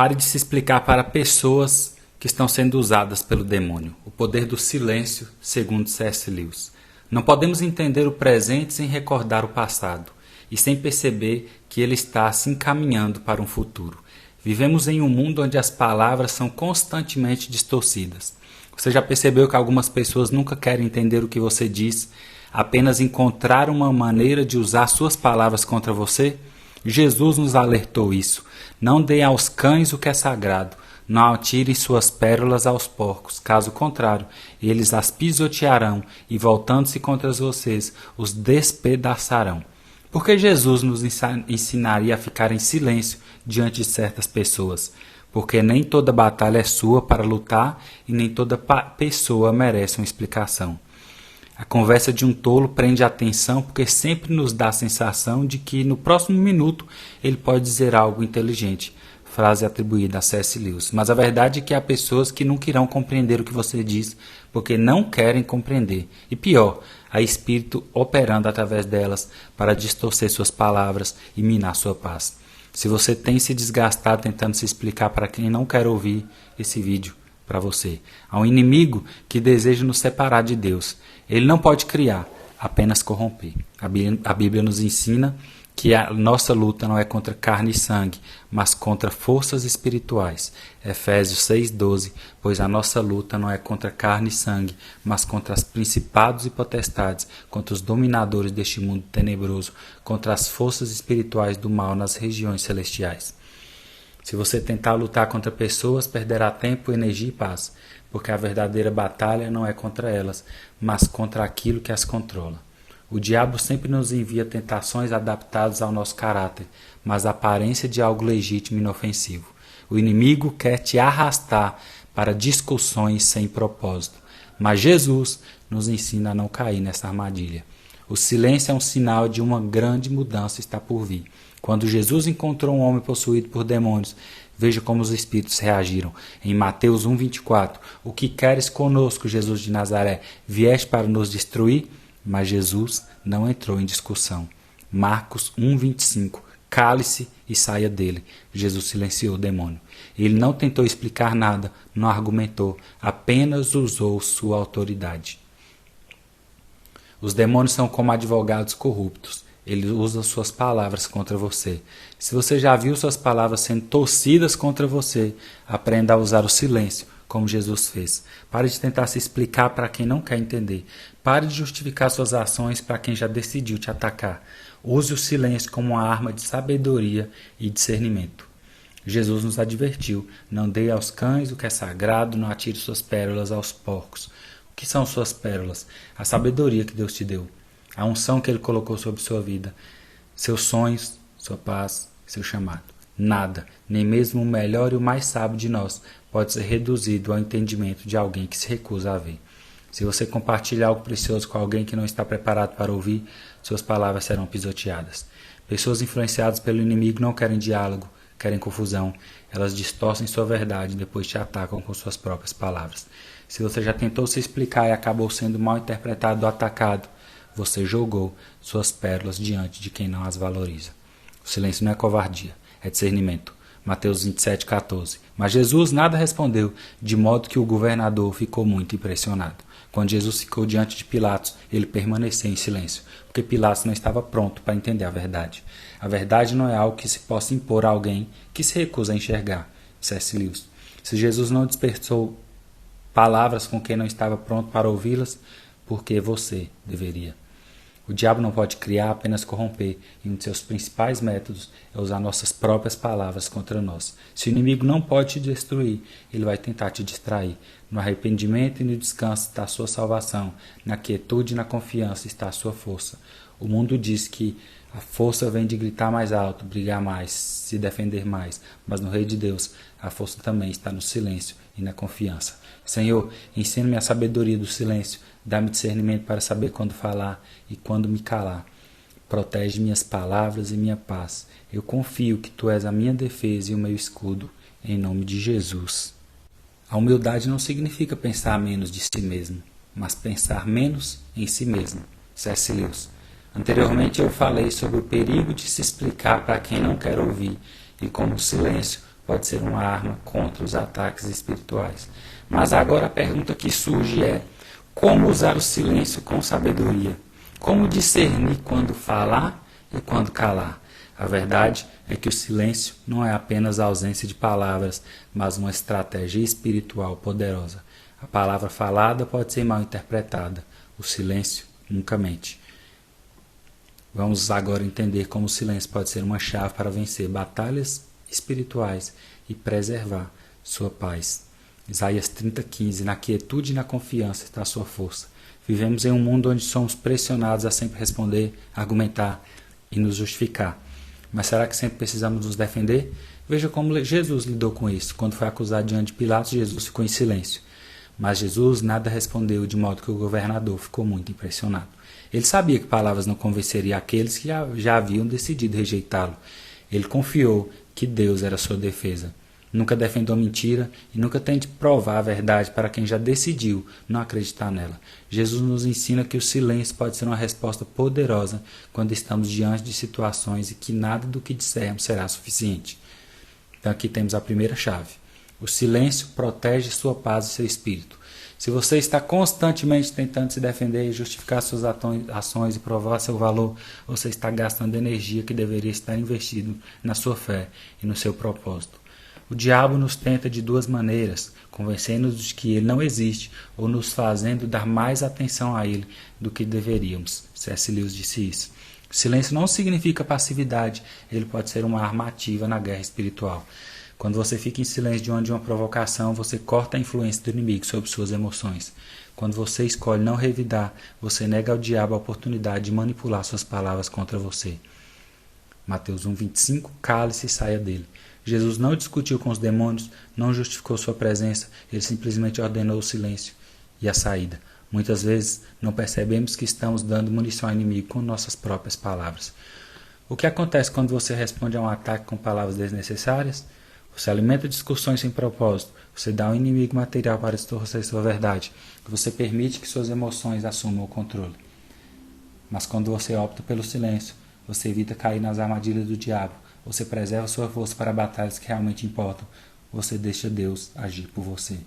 Pare de se explicar para pessoas que estão sendo usadas pelo demônio. O poder do silêncio, segundo C.S. Lewis. Não podemos entender o presente sem recordar o passado e sem perceber que ele está se encaminhando para um futuro. Vivemos em um mundo onde as palavras são constantemente distorcidas. Você já percebeu que algumas pessoas nunca querem entender o que você diz, apenas encontrar uma maneira de usar suas palavras contra você? Jesus nos alertou isso. Não dê aos cães o que é sagrado. Não atirem suas pérolas aos porcos. Caso contrário, eles as pisotearão e, voltando-se contra vocês, os despedaçarão. Por que Jesus nos ensinaria a ficar em silêncio diante de certas pessoas? Porque nem toda batalha é sua para lutar e nem toda pessoa merece uma explicação. A conversa de um tolo prende a atenção porque sempre nos dá a sensação de que no próximo minuto ele pode dizer algo inteligente, frase atribuída a C.S. Lewis. Mas a verdade é que há pessoas que nunca irão compreender o que você diz porque não querem compreender. E pior, há espírito operando através delas para distorcer suas palavras e minar sua paz. Se você tem se desgastado tentando se explicar para quem não quer ouvir esse vídeo, para você. Há um inimigo que deseja nos separar de Deus. Ele não pode criar, apenas corromper. A Bíblia nos ensina que a nossa luta não é contra carne e sangue, mas contra forças espirituais. Efésios 6,12, pois a nossa luta não é contra carne e sangue, mas contra os principados e potestades, contra os dominadores deste mundo tenebroso, contra as forças espirituais do mal nas regiões celestiais. Se você tentar lutar contra pessoas, perderá tempo, energia e paz, porque a verdadeira batalha não é contra elas, mas contra aquilo que as controla. O diabo sempre nos envia tentações adaptadas ao nosso caráter, mas a aparência de algo legítimo e inofensivo. O inimigo quer te arrastar para discussões sem propósito, mas Jesus nos ensina a não cair nessa armadilha. O silêncio é um sinal de uma grande mudança está por vir. Quando Jesus encontrou um homem possuído por demônios, veja como os espíritos reagiram. Em Mateus 1,24, o que queres conosco, Jesus de Nazaré? Vieste para nos destruir? Mas Jesus não entrou em discussão. Marcos 1,25, cale-se e saia dele. Jesus silenciou o demônio. Ele não tentou explicar nada, não argumentou, apenas usou sua autoridade. Os demônios são como advogados corruptos. Eles usam suas palavras contra você. Se você já viu suas palavras sendo torcidas contra você, aprenda a usar o silêncio, como Jesus fez. Pare de tentar se explicar para quem não quer entender. Pare de justificar suas ações para quem já decidiu te atacar. Use o silêncio como uma arma de sabedoria e discernimento. Jesus nos advertiu: não dê aos cães o que é sagrado, não atire suas pérolas aos porcos. O que são suas pérolas? A sabedoria que Deus te deu. A unção que Ele colocou sobre sua vida, seus sonhos, sua paz, seu chamado. Nada, nem mesmo o melhor e o mais sábio de nós, pode ser reduzido ao entendimento de alguém que se recusa a ver. Se você compartilhar algo precioso com alguém que não está preparado para ouvir, suas palavras serão pisoteadas. Pessoas influenciadas pelo inimigo não querem diálogo, querem confusão. Elas distorcem sua verdade e depois te atacam com suas próprias palavras. Se você já tentou se explicar e acabou sendo mal interpretado ou atacado, você jogou suas pérolas diante de quem não as valoriza. O silêncio não é covardia, é discernimento. Mateus 27,14. Mas Jesus nada respondeu, de modo que o governador ficou muito impressionado. Quando Jesus ficou diante de Pilatos, ele permaneceu em silêncio, porque Pilatos não estava pronto para entender a verdade. A verdade não é algo que se possa impor a alguém que se recusa a enxergar. C.S. Lewis. Se Jesus não dispersou palavras com quem não estava pronto para ouvi-las, porque você deveria. O diabo não pode criar, apenas corromper, e um de seus principais métodos é usar nossas próprias palavras contra nós. Se o inimigo não pode te destruir, ele vai tentar te distrair. No arrependimento e no descanso está a sua salvação, na quietude e na confiança está a sua força. O mundo diz que a força vem de gritar mais alto, brigar mais, se defender mais, mas no Rei de Deus a força também está no silêncio e na confiança. Senhor, ensina-me a sabedoria do silêncio, dá-me discernimento para saber quando falar e quando me calar. Protege minhas palavras e minha paz. Eu confio que Tu és a minha defesa e o meu escudo, em nome de Jesus. A humildade não significa pensar menos de si mesmo, mas pensar menos em si mesmo. C.S. Lewis. Anteriormente eu falei sobre o perigo de se explicar para quem não quer ouvir e como o silêncio pode ser uma arma contra os ataques espirituais. Mas agora a pergunta que surge é: como usar o silêncio com sabedoria? Como discernir quando falar e quando calar? A verdade é que o silêncio não é apenas a ausência de palavras, mas uma estratégia espiritual poderosa. A palavra falada pode ser mal interpretada. O silêncio nunca mente. Vamos agora entender como o silêncio pode ser uma chave para vencer batalhas espirituais e preservar sua paz. Isaías 30:15. Na quietude e na confiança está a sua força. Vivemos em um mundo onde somos pressionados a sempre responder, argumentar e nos justificar. Mas será que sempre precisamos nos defender? Veja como Jesus lidou com isso. Quando foi acusado diante de Pilatos, Jesus ficou em silêncio. Mas Jesus nada respondeu, de modo que o governador ficou muito impressionado. Ele sabia que palavras não convenceriam aqueles que já haviam decidido rejeitá-lo. Ele confiou que Deus era sua defesa. Nunca defendeu mentira e nunca tente provar a verdade para quem já decidiu não acreditar nela. Jesus nos ensina que o silêncio pode ser uma resposta poderosa quando estamos diante de situações e que nada do que dissermos será suficiente. Então aqui temos a primeira chave. O silêncio protege sua paz e seu espírito. Se você está constantemente tentando se defender e justificar suas ações e provar seu valor, você está gastando energia que deveria estar investido na sua fé e no seu propósito. O diabo nos tenta de duas maneiras, convencendo-nos de que ele não existe ou nos fazendo dar mais atenção a ele do que deveríamos. C.S. Lewis disse isso. O silêncio não significa passividade, ele pode ser uma arma ativa na guerra espiritual. Quando você fica em silêncio diante de uma provocação, você corta a influência do inimigo sobre suas emoções. Quando você escolhe não revidar, você nega ao diabo a oportunidade de manipular suas palavras contra você. Mateus 1:25, cale-se e saia dele. Jesus não discutiu com os demônios, não justificou sua presença, ele simplesmente ordenou o silêncio e a saída. Muitas vezes não percebemos que estamos dando munição ao inimigo com nossas próprias palavras. O que acontece quando você responde a um ataque com palavras desnecessárias? Você alimenta discussões sem propósito, você dá ao inimigo material para distorcer sua verdade, você permite que suas emoções assumam o controle. Mas quando você opta pelo silêncio, você evita cair nas armadilhas do diabo, você preserva sua força para batalhas que realmente importam, você deixa Deus agir por você.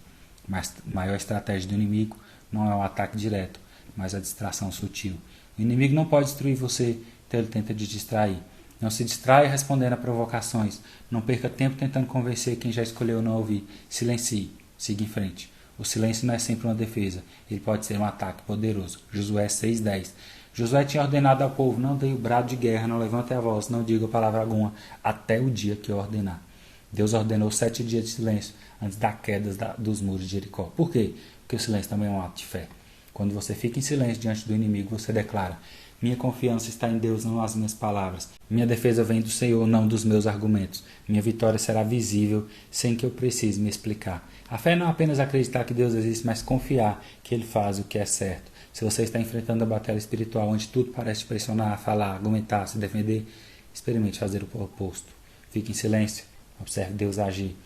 Mas a maior estratégia do inimigo não é o ataque direto, mas a distração sutil. O inimigo não pode destruir você, então ele tenta te distrair. Não se distraia respondendo a provocações. Não perca tempo tentando convencer quem já escolheu não ouvir. Silencie. Siga em frente. O silêncio não é sempre uma defesa. Ele pode ser um ataque poderoso. Josué 6:10. Josué tinha ordenado ao povo: não dê o brado de guerra, não levante a voz, não diga palavra alguma, até o dia que eu ordenar. Deus ordenou 7 dias de silêncio antes da queda dos muros de Jericó. Por quê? Porque o silêncio também é um ato de fé. Quando você fica em silêncio diante do inimigo, você declara: minha confiança está em Deus, não nas minhas palavras. Minha defesa vem do Senhor, não dos meus argumentos. Minha vitória será visível, sem que eu precise me explicar. A fé não é apenas acreditar que Deus existe, mas confiar que Ele faz o que é certo. Se você está enfrentando a batalha espiritual, onde tudo parece te pressionar, falar, argumentar, se defender, experimente fazer o oposto. Fique em silêncio, observe Deus agir.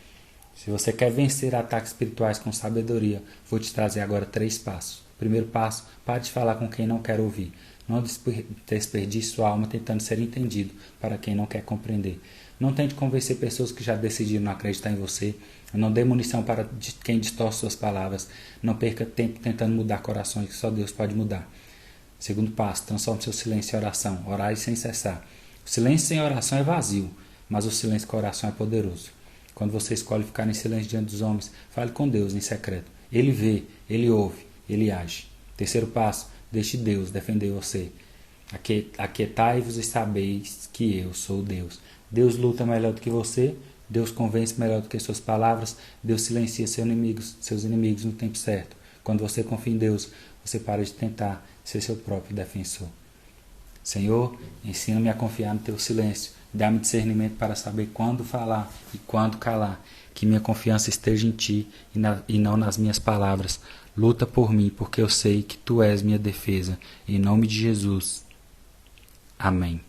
Se você quer vencer ataques espirituais com sabedoria, vou te trazer agora 3 passos. Primeiro passo, pare de falar com quem não quer ouvir. Não desperdice sua alma tentando ser entendido para quem não quer compreender. Não tente convencer pessoas que já decidiram não acreditar em você. Não dê munição para quem distorce suas palavras. Não perca tempo tentando mudar corações que só Deus pode mudar. Segundo passo, transforme seu silêncio em oração. Orar sem cessar. O silêncio sem oração é vazio, mas o silêncio com oração é poderoso. Quando você escolhe ficar em silêncio diante dos homens, fale com Deus em secreto. Ele vê, Ele ouve, Ele age. Terceiro passo, deixe Deus defender você. Aquietai-vos e sabeis que eu sou Deus. Deus luta melhor do que você, Deus convence melhor do que suas palavras, Deus silencia seus inimigos no tempo certo. Quando você confia em Deus, você para de tentar ser seu próprio defensor. Senhor, ensina-me a confiar no teu silêncio. Dá-me discernimento para saber quando falar e quando calar. Que minha confiança esteja em ti e não nas minhas palavras. Luta por mim, porque eu sei que tu és minha defesa. Em nome de Jesus. Amém.